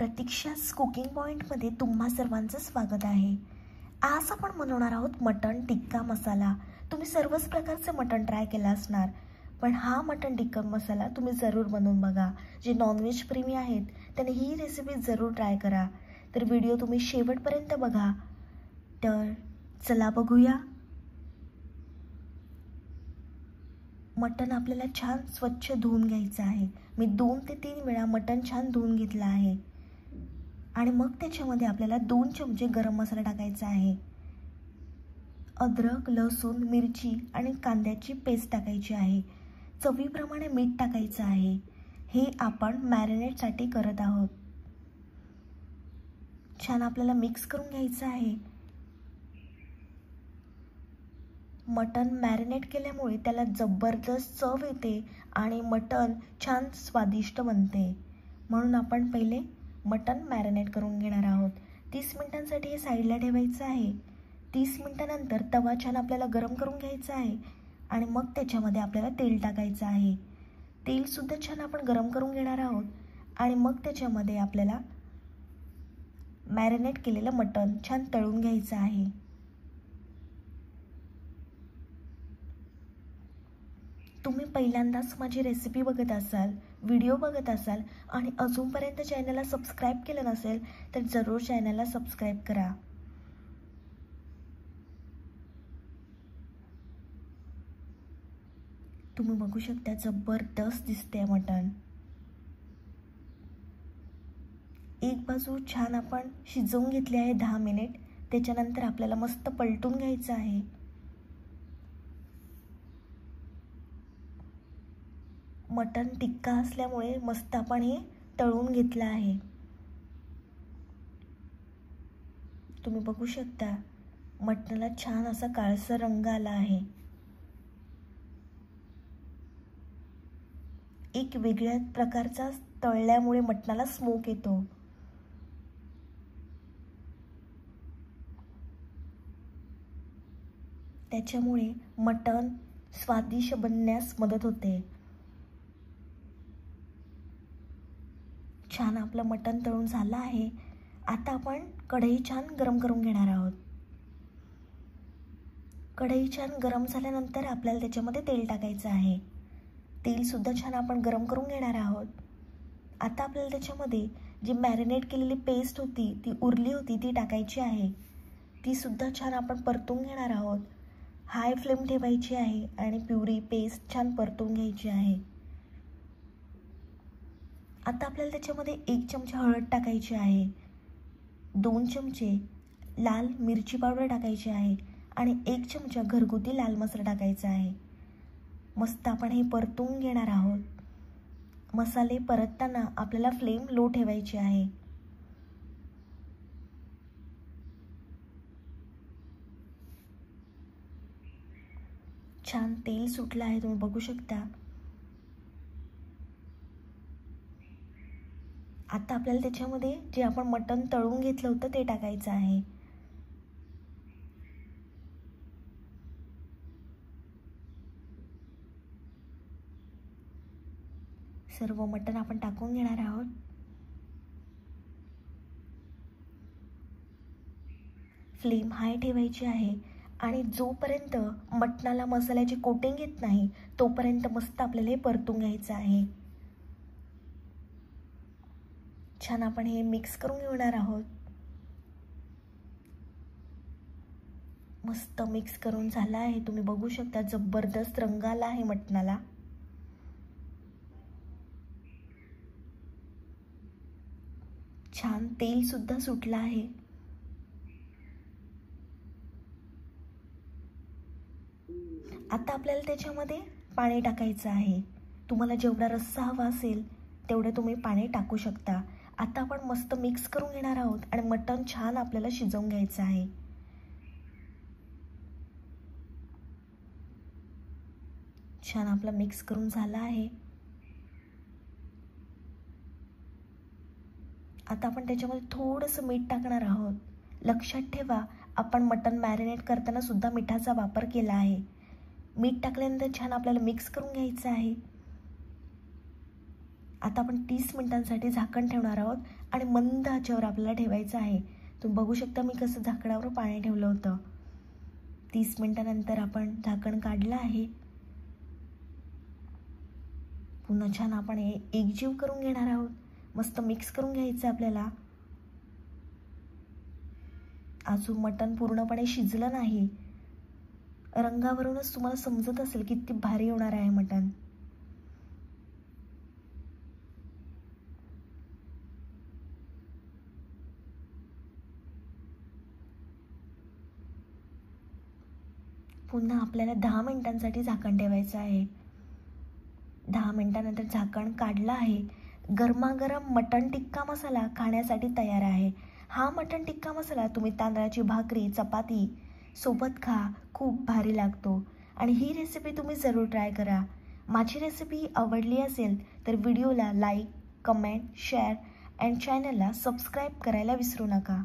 प्रतीक्षा's cooking पॉइंटमध्ये तुम्हा सर्वांचं स्वागत आहे। आज आपण बनवणार आहोत मटण टिक्का मसाला। तुम्ही सर्वच प्रकारचे मटण ट्राय केला असणार, पण हा मटण टिक्का मसाला तुम्ही जरूर बनवून बघा। जे नॉनव्हेज प्रेमी आहेत त्यांनी ही रेसिपी जरूर ट्राय करा। तर व्हिडिओ तुम्ही शेवटपर्यंत बघा। तर चला बघूया। मटण आपल्याला छान स्वच्छ धुवून घ्यायचं आहे। मी 2 ते 3 वेळा मटण छान धुवून घेतलं आहे आणि मग त्याच्यामध्ये आपल्याला 2 चमचे गरम मसाला टाकायचा आहे। अद्रक, लसूण, मिरची आणि कांद्याची पेस्ट टाकायची आहे। चवीप्रमाणे मीठ टाकायचं आहे। हे आपण मॅरिनेटसाठी करत आहोत। छान आपल्याला मिक्स करून घ्यायचं आहे। मटण मॅरिनेट केल्यामुळे त्याला जबरदस्त चव येते आणि मटण छान स्वादिष्ट बनते। म्हणून आपण पहिले मटण मॅरिनेट करून घेणार आहोत। 30 मिनिटांसाठी हे साईडला ठेवायचं आहे। 30 मिनिटांनंतर तवा छान आपल्याला गरम करून घ्यायचा आहे आणि मग त्याच्यामध्ये आपल्याला तेल टाकायचं आहे। तेल सुद्धा छान आपण गरम करून घेणार आहोत आणि मग त्याच्यामध्ये आपल्याला मॅरिनेट केलेलं मटण छान तळून घ्यायचं आहे। तुम्ही पहिल्यांदाच माझी रेसिपी बघत असाल, व्हिडिओ बघत असाल आणि अजूनपर्यंत चॅनलला सबस्क्राइब केलं नसेल तर जरूर चॅनलला सबस्क्राइब करा। तुम्ही बघू शकता जबरदस्त दिसते मटण। एक बाजू छान आपण शिजवून घेतली आहे 10 मिनिट। त्याच्यानंतर आपल्याला मस्त पलटून घ्यायचं आहे। मटण टिक्का असल्यामुळे मस्त आपण हे तळून घेतलं आहे। तुम्ही बघू शकता मटणाला छान असा काळसर रंग आला आहे। एक वेगळ्या प्रकारचा तळल्यामुळे मटणाला स्मोक येतो। त्याच्यामुळे मटण स्वादिष्ट बनण्यास मदत होते। छान आपलं मटण तळून झालं आहे। आता आपण कढई छान गरम करून घेणार आहोत। कढई छान गरम झाल्यानंतर आपल्याला त्याच्यामध्ये तेल टाकायचं आहे। तेल सुद्धा छान आपण गरम करून घेणार आहोत। आता आपल्याला त्याच्यामध्ये जी मॅरिनेट केलेली पेस्ट होती, ती उरली होती, ती टाकायची आहे। ती सुद्धा छान आपण परतून घेणार आहोत। हाय फ्लेम ठेवायची आहे आणि प्युरी पेस्ट छान परतून घ्यायची आहे। आता आपल्याला त्याच्यामध्ये 1 चमचा हळद टाकायची आहे। 2 चमचे लाल मिरची पावडर टाकायची आहे आणि 1 चमचा घरगुती लाल मसाला टाकायचा आहे। मस्त आपण हे परतून घेणार आहोत। मसाले परतताना आपल्याला फ्लेम लो ठेवायची आहे। छान तेल सुटलं आहे, तुम्ही बघू शकता। आता आपल्याला त्याच्यामध्ये जे आपण मटण तळून घेतलं होतं ते टाकायचं आहे। सर्व मटण आपण टाकून घेणार आहोत। फ्लेम हाय ठेवायची आहे आणि जोपर्यंत मटणाला मसाल्याची कोटिंग येत नाही तोपर्यंत मस्त आपल्याला हे परतून घ्यायचं आहे। छान आपण हे मिक्स करून घेणार आहोत। मस्त मिक्स करून झाला आहे। तुम्ही बघू शकता जबरदस्त रंग आला आहे मटणाला। छान तेल सुद्धा सुटलं आहे। आता आपल्याला त्याच्यामध्ये पाणी टाकायचं आहे। तुम्हाला जेवढा रस्सा हवा असेल तेवढे तुम्ही पाणी टाकू शकता। आता आपण मस्त मिक्स करून घेणार आहोत आणि मटण छान आपल्याला शिजवून घ्यायचं आहे। छान आपलं मिक्स करून झालं आहे। आता आपण त्याच्यामध्ये थोडंसं मीठ टाकणार आहोत। लक्षात ठेवा आपण मटण मॅरिनेट करताना सुद्धा मिठाचा वापर केला आहे। मीठ टाकल्यानंतर छान आपल्याला मिक्स करून घ्यायचं आहे। आता आपण 30 मिनिटांसाठी झाकण ठेवणार आहोत आणि मंद आचेवर आपल्याला ठेवायचं आहे. तुम्ही बघू शकता मी कसं झाकणावर पाणी ठेवलं होतं. 30 मिनिटानंतर आपण झाकण काढलं आहे. पुन्हा छान आपण एकजीव करून घेणार आहोत. मस्त मिक्स करून घ्यायचं आपल्याला. अजून मटण पूर्णपणे शिजलं नाही. रंगावरूनच तुम्हाला समजत असेल किती भारी होणार आहे मटण. पुन्हा आपल्याला 10 मिनिटांसाठी झाकण ठेवायचं आहे. 10 मिनिटानंतर झाकण काढलं आहे. गरमागरम मटण टिक्का मसाला खाण्यासाठी तयार आहे. हा मटण टिक्का मसाला तुम्ही तांदळाची भाकरी, चपाती सोबत खा. खूप भारी लागतो आणि ही रेसिपी तुम्ही जरूर ट्राय करा. माझी रेसिपी आवडली असेल तर व्हिडिओला लाईक, कमेंट, शेअर अँड चॅनलला सबस्क्राईब करायला विसरू नका.